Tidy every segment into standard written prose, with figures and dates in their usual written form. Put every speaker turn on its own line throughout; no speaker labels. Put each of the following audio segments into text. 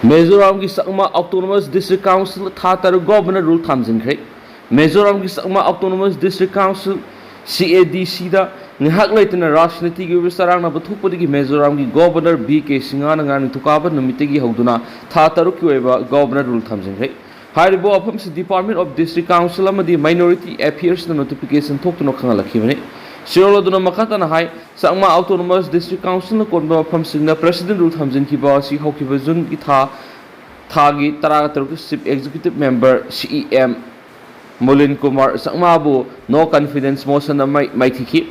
Mizoram की sakma autonomous district council thataru governor rule thamjinkhre Mizoram की sakma autonomous district council CADC da ngahak laitna rajniti gi wisarang na bathupadi Mizoram की governor BK Singha na ngani thukaba numitegi hoduna thataru ki oiba governor rule thamjinkhre Haribo apams Department of District Council amadi Minority Affairs na notification thoktuno khangalakibane Siroloduna makatana hai sakma autonomous district council na konba apamsingna president rule thamjinkiba si haokip jun ki thagi taraga chief executive member CEM Molin Kumar sakma bu no confidence motion na maithiki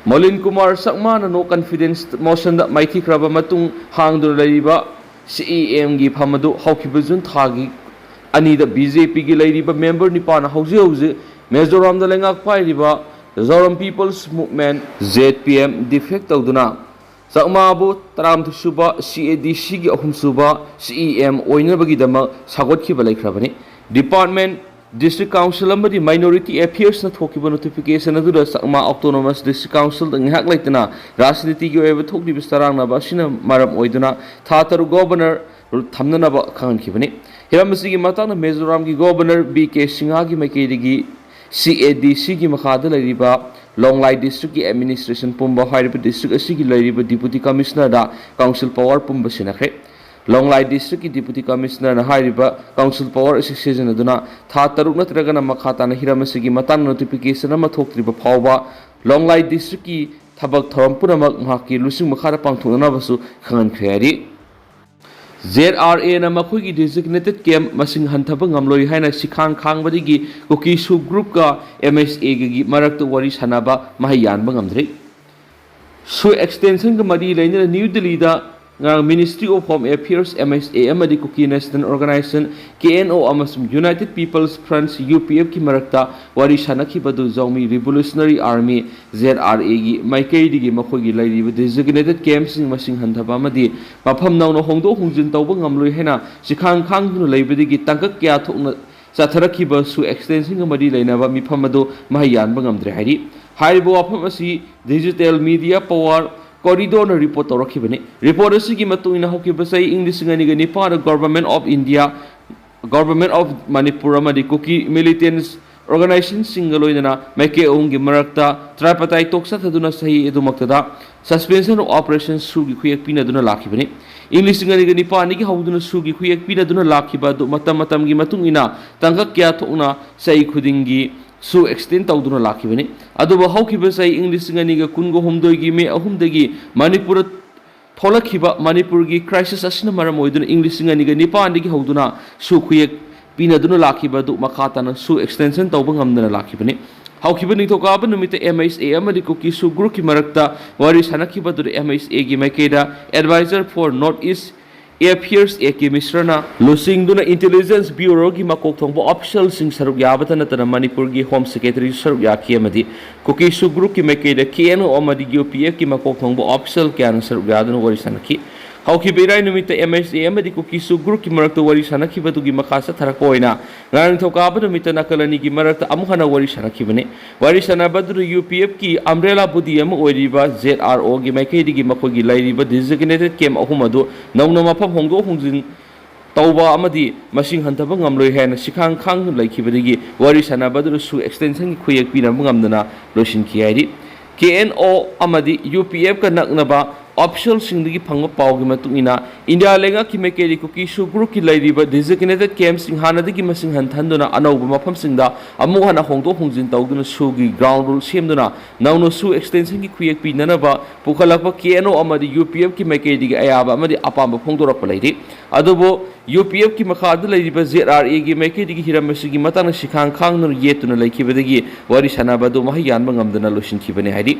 Molin Kumar sakma na no confidence motion da maithikraba matung hangdur laiba CEM gi phamadu haokip jun thagi ani da BJP gi laiba member nipana hauji Mizoram da lengak pairiba Mizoram People's Movement ZPM defect tawduna sakmabu taram thusuba CADC gi ahum suba CEM oinabagi dama sagot ki balai khrabani Department District Council amadi Minority Affairs na thokiba notification adu sakma Autonomous District Council ngahak laitna rajniti gi oiba thokdi bistarang na basina maram oiduna thataru governor thamnana ba khan khibani hiramasi gi matang na Mizoram gi governor BK Singha gi maikedi CADC की मखादा लरिबा लोंगलाई district की administration पुंबा हाइरिबा district असि की लरिबा deputy commissioner दा council power पुंबा सिनखरे लोंगलाई district की deputy commissioner ना हाइरिबा council power असि सिजनदुना था तरुक नत्रगना मखाता ना हिरामसि की मतान नोटिफिकेशन अमा थोक्त्रिबा फावबा लोंगलाई डिस्ट्रिक्ट की थबक थरम पुनमक महाकी लुसिंग मखादा पांगथोननाबसु खंगनख्रेरी ZRA na makhui designated camp masing hantaba ngamloi haina sikhang khangbadi gi koki su group ka MSA gi marak to wari sanaba mahayan bangamdre su extension ga mari laina New Delhi da Ministry of Home Affairs MSA amadi koki national organization KNO amasum United People's Front UPF ki marakta wari sanaki badu zomi Revolutionary Army ZRA gi maikai gi makhoi gi lairi designated camp sing masing hantaba amadi mapham naw no hongdo hongjin tawba ngamloi hena sikhang khang nu leibadi gi tangka kya thokna chatharaki ba su extension ga mari laina ba mipham ado mahayan bangamdre hairi haibo afam asi digital media power corridor na report tawrakibani report asigi matuina hokibasai English ngani gani para government of India government of Manipur amadi koki militants organization singaloidana make ongi marakta tripartite toksa thaduna sahi edumaktada suspension of operations sugi khuyak pina duna lakhibani English ngani gani pani gi hawduna sugi khuyak pina duna lakhiba du matam gi matungina tangka kya thokna sai khudingi su extend tawduna lakhibani aduba hawkiba sai English ngani ga kungo homdoi gi me ahumdagi Manipur tholakhiba Manipur gi crisis asina maram oiduna English ngani ga nipani gi hawduna su khuyak pina duna lakhiba du makhata na su extension tawba ngamdana lakhibani hawkiba ni thokaba numita MSA amadi koki su group ki marakta wari sanakhiba du MSA gi maikeda advisor for Northeast Affairs AK Misrana Lusing duna Intelligence Bureau gi makok thongbo official sing saruk yabata na tana Manipur gi Home Secretary saruk yaki amadi koki su group ki maikeda KNO amadi UPF ki makok thongbo official kyan saruk yaduna wari sanaki haokip irai numita MSA amadi koki su group ki marakta wari sanaki batugi makasa tharakoina ngang thokaba numita nakalani gi marakta amuhana wari sanaki bane wari sanabadu UPF ki umbrella budi am oiriba ZRO gi maikedi gi makogi lairiba designated camp ahumadu nawna mapham hongdo hongjin tawba amadi masing hantaba ngamloi hena sikhang khang laikhibadigi wari sanabadu su extension gi khuyak pina ngamdana losin kiyairi KNO amadi UPF ka naknaba official singdagi phangba pawgi matungina India lenga ki mekeri ko ki su group ki lairiba designated camp sing hanadagi masing hanthanduna anauba mapham singda amu hana hongdo hongjin tawduna sugi ground rule semduna nawno su extension ki khuyak pinanaba pukhalakpa KNO amadi UPF ki mekeri gi ayaba amadi apamba phongdorappa lairi adubo UPF ki makhada lairiba ZRA gi mekeri gi hiramasi gi matana sikhang khang nu yetuna laikhibadagi wari sanabadu mahayan bangamdana losinkhibane haidi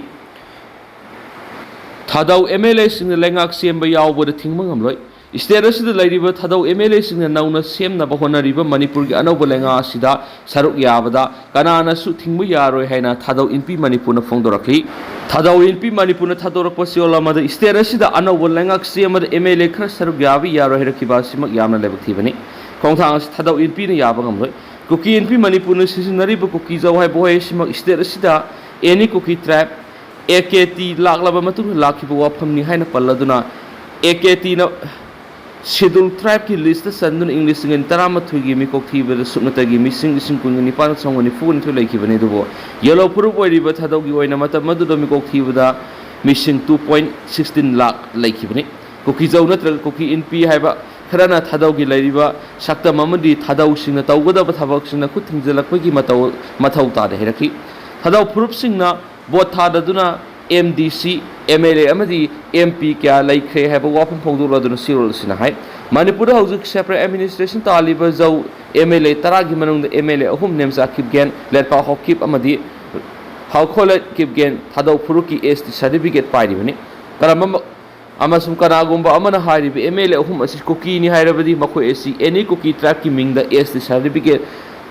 Thadau MLA sing the lengak semba yawba thingma ngamloi state asida lairiba thadau MLA sing na nauna semna ba honariba Manipur gi anauba lenga asida saruk yabada kanana su thingma yaroi haina thadau MP Manipur na phongdorakli thadau MP Manipur na thadorakpa siola ma da state asida anauba lengak semma MLA khar saruk yabi yaroi herakiba simak yamna lebak thibani khongthang as thadau MP na yaba ngamloi koki MP Manipur na sisinariba koki jawhai bohai simak state asida any koki tribe AKT laklaba matung lakhiba wafamni haina palladuna AKT na schedule tribe ki list sandun English ngin tarama thugi mi kok thiba sumnata gi missing ising kun ni pan songoni fun thu leki bani dubo yellow proof oi riba thadau gi oina mata madu do mi kok thiba da missing 2.16 lakh leki bani koki jau natra koki in pi haiba khara thadau gi lairiba sakta mamadi thadau singna tawgada ba thabak singna khu thingjalak gi mathau ta de heraki thadau proof singna bot thada duna MDC MLA amadi MP kya laikhe haiba wapam phongdura duna sirol sina hai Manipur haujuk separate administration taliba jau MLA taragi manung da MLA ahum Nemcha Kigen Letpao haokip amadi haokip gen thadau puruki ST certificate pai di bani karama amasum kanagumba amana haribi MLA ahum asi koki ni hairabadi makho AC any koki track ki mingda ST certificate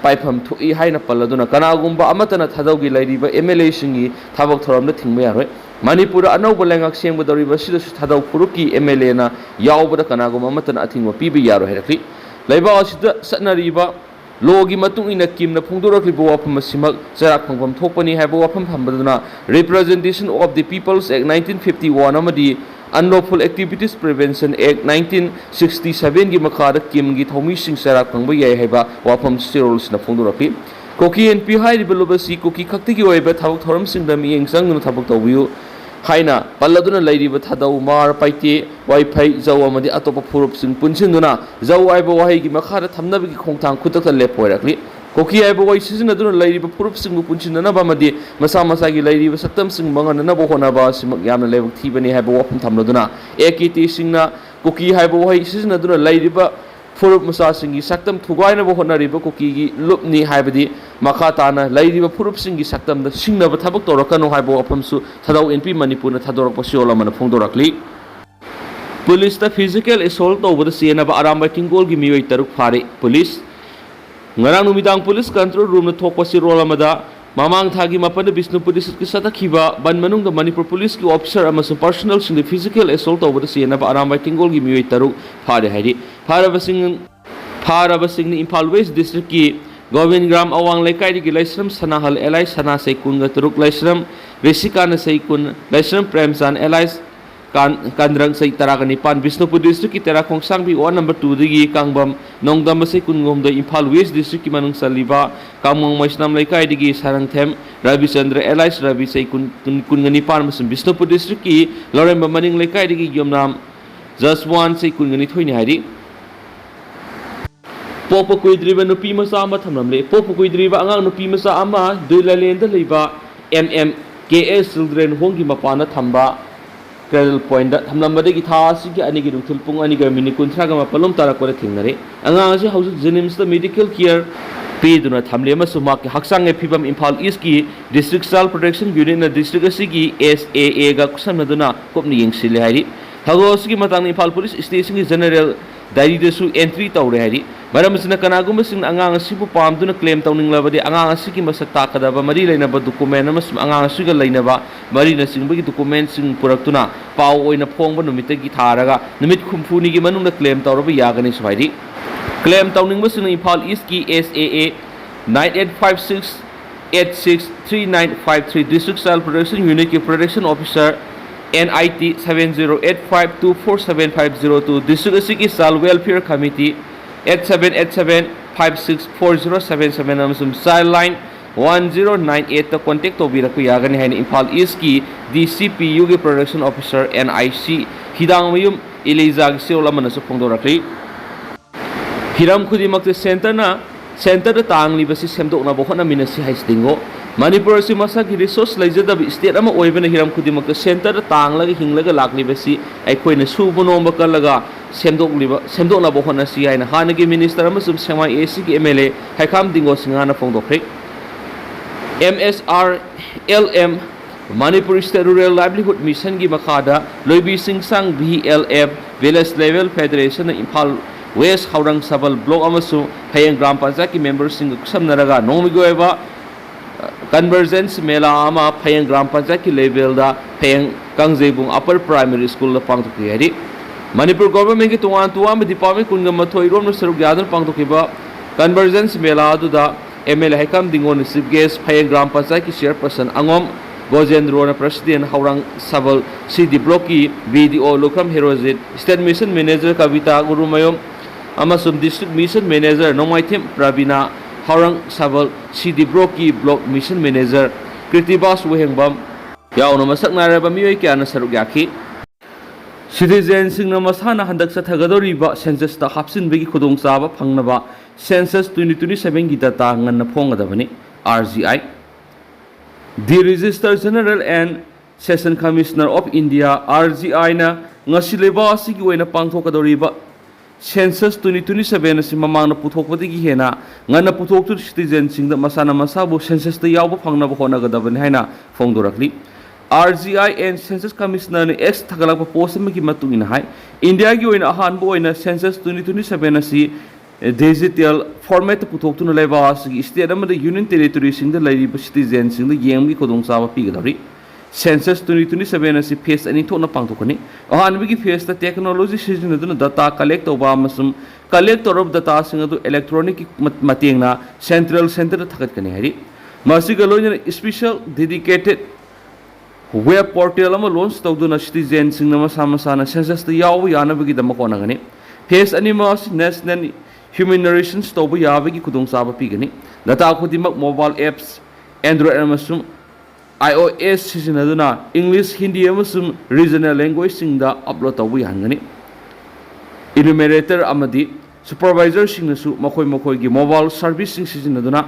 paifam thui haina paladuna kanagumba amatana thadau gi lairiba MLA singi thabak thoram da thingba yaroi Manipur anauba lengak sengba doriba sida thadau puruki MLA na yaubada kanagumba amatana athingwa pibi yaro herakli laiba asida satnariba logi matung ina kimna phongdorakliba wafam asimak jarak phangpam thokpani haiba wafam phambaduna Representation of the People's Act 1951 amadi Unlawful Activities Prevention Act 1967 gi makhada kim gi thomi sing jarak phangba yai haiba wafam sirol sina phongdorakli koki NP hairiba lobasi koki khakti gi oiba thabak thoram singda mi yengsang nu thabak tawbiu haina palladuna lairiba thadau mar paite wifi jau amadi atopa furup sing punsinuna jau aiba wahai gi makhara thamnabi gi khongthang khutak lepoirakli koki aiba wai sizinaduna lairiba furup sing punsinana ba madi masa masa gi lairiba saktam sing mangana na bo hona ba simak yamna lebak thibani haiba wapum thamladuna AKT singna koki haiba wahai sizinaduna lairiba furup masa singi saktam thugaina bo hona riba koki gi lupni haibadi makha tana lairiba furup singi saktam da singna ba thabak torakano haiba wapam su thadau NP Manipur na thadorak pasiola mana phongdorakli police ta physical assault over the siena ba aramba tingol gi mioi taruk phare police ngarang numidang police control room na thokpa si rol amada mamang thagi mapan Bisnupur district ki satakhiba ban manung da Manipur police ki officer amasung personal sing physical assault over the siena ba aramba tingol gi mioi taruk phare hairi Phara basing ni Imphal West district ki Govind Gram awang laikai di Laisram Sanahal Elai Sana Saikun ga turuk Laisram Resikana Saikun Laisram Premsan Elai Kandrang Sai Tarakani Pan Bisnupur district ki Terakong Sangbi 1 number 2 digi Kangbam Nongdam Saikun ngomda Imphal West district ki manung saliba Kamong Maisnam laikai digi Sarangthem Rabi Chandra Elai Rabi Saikun ngani pan masum Bisnupur district ki Loremba maning laikai digi Yomnam Just one Saikun ngani thoini hari Popo kuidriba nupi masa ama thamlamle Popo kuidriba angang nupi masa ama Duilalenda leiba MMKS children hongi mapana thamba Cradle Point da thamlambadagi tha asigi anigi ruthul pung aniga mini kunthra ga mapalom tarakore thingnare angang ase hausu Jenims the medical care peduna thamle masu mak haksang e phibam Imphal East ki district child protection unit na district asigi SAA ga kusamnaduna kopni yengsile hari hago asigi matang Imphal police station ki general diary desu entry tawre hari maram sina kanagum sing angang asibu pamduna claim tawninglabadi angang asigi masak takadaba mari leinaba document amasum angang asiga leinaba mari na singbagi document sing puraktuna paw oina phongba numitagi tharaga numit khumphuni gi manungna claim tawraba yagani swaidi claim tawningba sing Imphal East ki SAA 9856863953 district child protection unit ki protection officer NIT 7085247502 district asigi child welfare committee 8787564077 amasum child line 1098 ta contact tobiraku yagani haina Imphal East ki DCPU ki protection officer NIC hidang mayum Eliza gi seola manasu phongdorakli hiram khudimak center da tangli basi semdokna bokhona minasi haistingo Manipur si masa ki resource laijada bi state ama oibena hiram khudimak center da tanglaga hinglaga lakli basi aikoina subonomba kalaga semdokna bokhona si haina hanagi minister amasum sema AC ki MLA haikam dingo singana phongdokre MSRLM Manipur State Rural Livelihood Mission ki makhada Loibi Singh Sang VLF Village Level Federation Imphal West Haurang Sabal Block amasu Hayang Gram Panchayat ki members sing samnaraga nomigoeba convergence mela ama Hayang Gram Panchayat ki level da Hayang Kangjebung Upper Primary School la pangtokri hari Manipur government ki tuan department kunga mathoi rom no saruk yadan pangtokiba convergence mela adu da MLA Haikam Dingon Chief Guest Hayang Gram Panchayat ki chairperson Angom Gojendrona President Haurang Sabal CD Blocky BDO Lokram Herozit State Mission Manager Kavita Gurumayom Amasum District Mission Manager Nomaitim Pravina Haurang Sabal CD Blocky Block Mission Manager Kritibas Wehengbam Yauna Masak Naraba Miyoy Kiana Sarugyaki Citizen Singna Masana Handak Satagadoriba Census the Hapsin Bigi Kudung Saba Pangnaba Census 2027 Gitata Ngana Pongadavani RGI The Registrar General and Session Commissioner of India RGI na ngasileba asigi oina pangthokadoriba Census 2027 asi mamangna puthokpadigi hena ngana puthoktu citizen singda masana masabu census da yawba phangnaba honagadabani haina phongdorakli RGI and Census Commissioner ne ex thagalakpa post amagi matungina hai India gi oina ahanba oina Census 2027 asi digital format puthoktu na leba asigi state amada union territory singda lairiba citizen singda yemgi kodongsawa pigadari Census 2027 asi phase ani thona pangthokani ahanbigi phase ta technology sizinaduna data collect oba amasum collector of data singadu electronic matengna central center thakatkani hari masiga loina special dedicated web portal ama launch tawduna citizen singna masana census ta yawu yanabigi damakona gani phase ani mas national human narrations tawbu yabigi kudongsa pigani data khudimak mobile apps android amasum iOS sizinaduna English Hindi amasum regional language singda upload tawbu yangani enumerator amadi supervisor singnasu makoi gi mobile service sing sizinaduna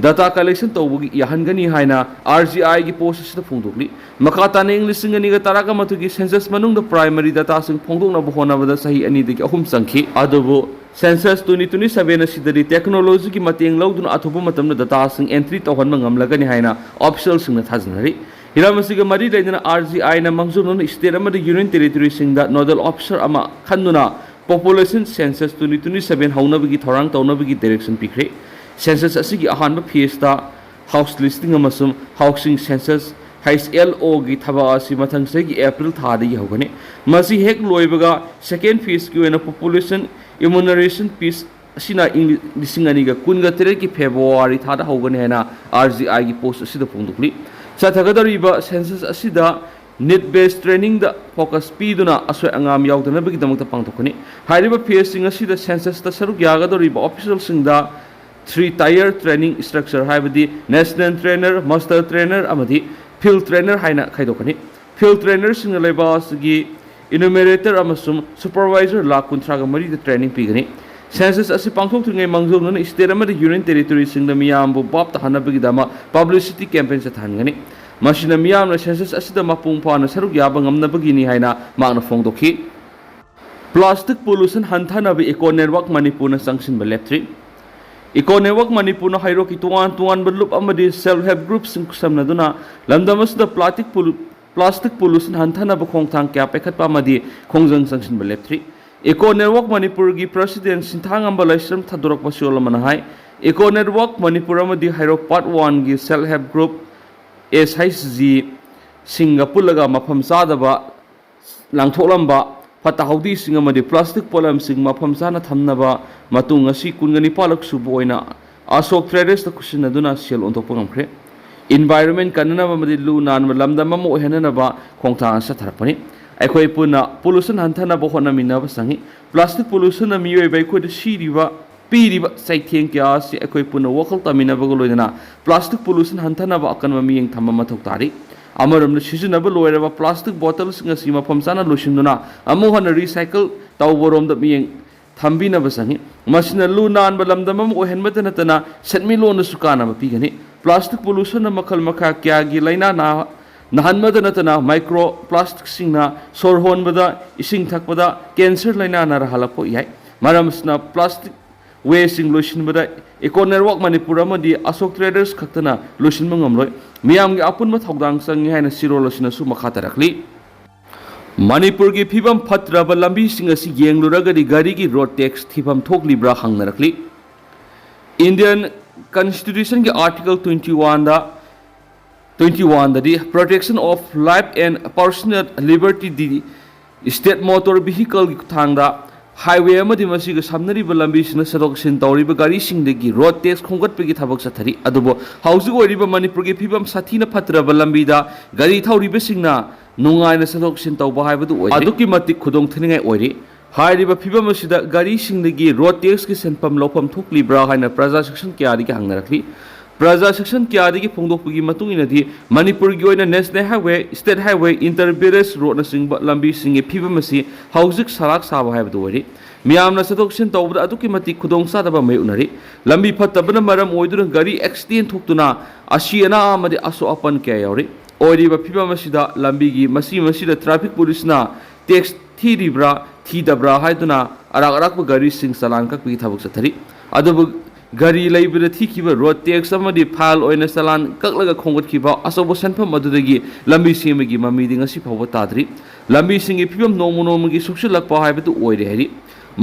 data collection tawbugi yahangani haina RGI gi post sida phongdokli makata na English singani ga taraka matugi census manungda primary data sing phongdokna bohona bada sahi ani digi ahum sangki adubu census 2027 asidari technology ki mateng lawduna athubu matamna data sing entry tawhanma ngamlagani haina official singna thajanari hiramasiga mari leina RGI na mangzurno state amada union territory singda nodal officer ama khanduna population census 2027 haunabagi thorang tawnabagi direction pikre census asigi ahanba phase house listing amasum housing census HLO gi thaba asi mathang segi April thadagi hogani masi hek loibaga second phase ki wena population enumeration piece asina lisingani ga kunga tere ki February thada hogani hena RGI gi post asida phongdukli sathagadariba census asida need based training da focus piduna asoi angam yaudana bagi damakta pangthokani hairiba phase sing asida census ta saruk yagadoriba official singda 3-tier training structure haibadi national trainer master trainer amadi field trainer haina khaidokani field trainer sing leba asigi enumerator amasum supervisor la kuntraga mari the training pigani census asi pangthok tringai mangjong na state amadi union territory sing da miyambu bap ta hanabagi dama publicity campaign sa thangani masina miyam na census asida mapung phana saruk yaba ngamnabagi ni haina magna phongdokhi plastic pollution hanthana bi eco network manipur na sangsin ba leptri Eco Network Manipur na hairo ki tuan berlup amadi self-help groups sing kusamnaduna lamdamas da plastic pollution hanthana ba khongthang kya pekhat pa amadi khongjang sangsin ba leptri Eco Network Manipur gi president sinthang amba laisram thadorak pasiol mana hai Eco Network Manipur amadi hairo part 1 gi self-help group SHG Singapore laga mapham sadaba langtholamba Fata haudi singa madi plastic polam sing mapham sana thamnaba matung asi kungani palak suboina asok traders ta kusina duna sel ontok pangamkhre environment kanana madi lu nan lamda mamo henana ba khongthang sa tharpani aikhoi puna pollution hanthana bo hona mina ba sangi plastic pollution na miyoi bai khoi de siriba piriba saitheng kya si aikhoi puna wakal tamina ba loina plastic pollution hanthana ba akan miyeng thamma mathok tari amaramna sizinaba loiraba plastic bottles nga sima phamsana lusinduna amuhana recycle tawborom da miyeng thambina basangi masina lu nan balamdamam ohenmata natana setmi lona sukana mapigani plastic pollution na makhal makha kya gi laina na nahanmada natana micro plastic singna sorhon bada ising thakpada cancer laina na rahalapo yai maramsna plastic waste sing bada Eco Network Manipur amadi asok traders khaktana lusin mangamloi miyam gi apun ma thogdang sangi haina siro losina su makha tarakli Manipur gi phibam phatraba lambi sing asi yengluraga di gari gi road tax thibam thoklibra hangnarakli Indian Constitution gi article 21 da di protection of life and personal liberty di state motor vehicle gi thangda highway अमदी मसीग सामनरिबा लंबीसिंग सड़क सिन तौरिबा गारीसिंगदगी road tax खोंगटपगी थबक चथरी अदुबो हाउजिग ओइरिबा मणिपुरगी फिबम साथीना फत्रबा लंबीदा गारी थौरिबसिंगना नुंगाइना सड़क सिन तौबा हाइबदु ओइ अदुकी मतिक खुदोंग थनिङाइ ओइरि हाइरिबा फिबम असिदा गारीसिंगदगी रोड टैक्स की सेनफम लौफम थोक्लिब्रा हाइना प्रजा सेक्शन क्यादगी हंगनरखली प्रजा सेक्शन क्यादगी फोंदोकपगी मतुंग इनदी मणिपुरगी ओइना national highway state highway inter village road नसिंगबा लंबी सिंगे फिबम असि हाउजिक सराक साबा हाइबदु ओइरि मियामना सदोक्सिन तौबदा अदुकी मतिक खुदोंग सादबा मयुनरि लंबी फत्तबना मरम ओइदुना गारी एक्सीडेंट थोक्तुना असी अना अमदि असो अपन क्या यावरि ओइरिबा फिबम असिदा लंबीगी मसिदा ट्रैफिक पुलिसना टैक्स थीरिब्रा थीदब्रा हाइदुना अराक अराकबा गारी सिंग चलान ककपगी थबक चथरि अदुबु गारी लैबदा थीखिबा रोड टैक्स अमदि फाइल ओइना चलान ककलगा खोंगटखिबा असोबो सेनफम अदुदगी लंबी सेमगी ममीदि ngasi फावबा ताद्रि लंबी सिंगी फिबम नोमु नोमगी सुक्सिलकपा हाइबदु ओइरे हरि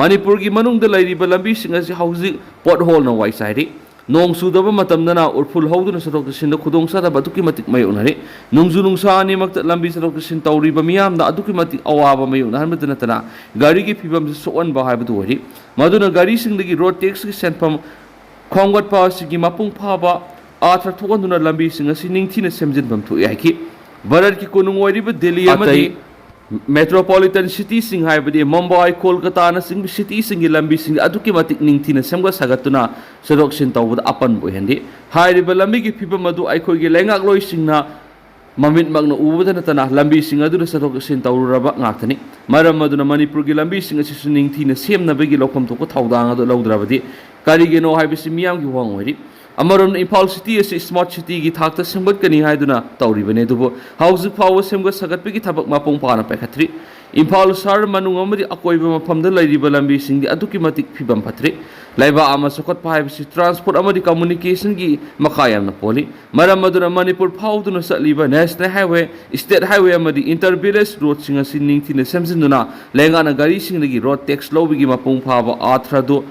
मणिपुर की मनुंगदा लैरिबा लंबी सिंग असि हाउजिक पोट होल न वाइ साइरि नोंग सुदबा मतमदना उरफुल हौदुना सड़क सिन खुदोंग सादबा अदुकी मतिक मयुनरि नुंगजु नुंसा अनिमक्त लंबी सड़क सिन तौरिबा मियामदा अदुकी मतिक अवाबा मयुन हरमत नतना गाड़ी की फिबम सोअनबा हाइबदु ओइरि मदुना गाड़ी सिंगदगी रोड टैक्स की सेनफम खोंगट पासिगी मपुंग फाबा आथर थोगंदुना लंबी सिंग असि निंगथिना सेमजिनबम थु याइकी भारत की कोनुंग ओइरिबा दिल्ली अमदि मेट्रोपॉलिटन सिटी सिंग हाइबदि मुंबई कोलकाता न सिंग सिटी सिंग लंबी सिंग अदुकी मतिक निंगथिना सेमगा सगतुना सड़क सिन तौबदा अपन बोहेंदि हाइरिबा लंबी की फिबम मदु आइखोगी लेंगाक लोइ सिंगना ममित मगना उबदा नतना लंबी सिंग अदुना सड़क सिन तौरुरबा ngaktani मरम मदुना मणिपुर की लंबी सिंग असि निंगथिना सेमनबगी लौफम थोको थौदांग अदु लौद्राबदि कारिगेनो हाइबसि मियामगी वांग ओइरि अमरम इम्फाल सिटी असि स्मार्ट सिटी की थाकता सेमगटकनी हाइदुना तौरिबने दुबो हाउजिक फाव सेमगत सगतपगी थबक मापुंग पाना पैखत्रि इम्फाल शहर मनुंग अमदि अकोइबा मफमदा लैरिबा लंबी सिंगदि अदुकी मतिक फिबम फत्रि लैबा अमा सखतपा हाइबसि ट्रांसपोर्ट अमदि कम्युनिकेशन की मखा यामना पोलि मरम मदुना मणिपुर फावदुना चटलिबा नेशनल हाईवे स्टेट हाईवे अमदि इंटर विलेज रोड सिंग असि निंगथिना सेमजिनदुना लेंगाना गाड़ी सिंगदगी रोड टैक्स लौबिगी मपुंग फाबा आथ्रदो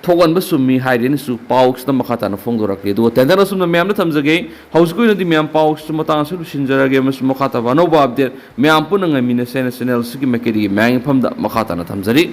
थोगन बसुमी हाइरेनसु पाउक्स न मखाताना फोंदोरक्ले दो तेंदना सुमना म्यामना थमजगे हाउसकुइनदि म्याम पाउक्स मतांसु सिनजरगे मस मखाता बानोबा अपडेट म्याम पुनंगा मिना चैनल सुगी मेकेरी म्यांग फमदा मखाताना थमजरी।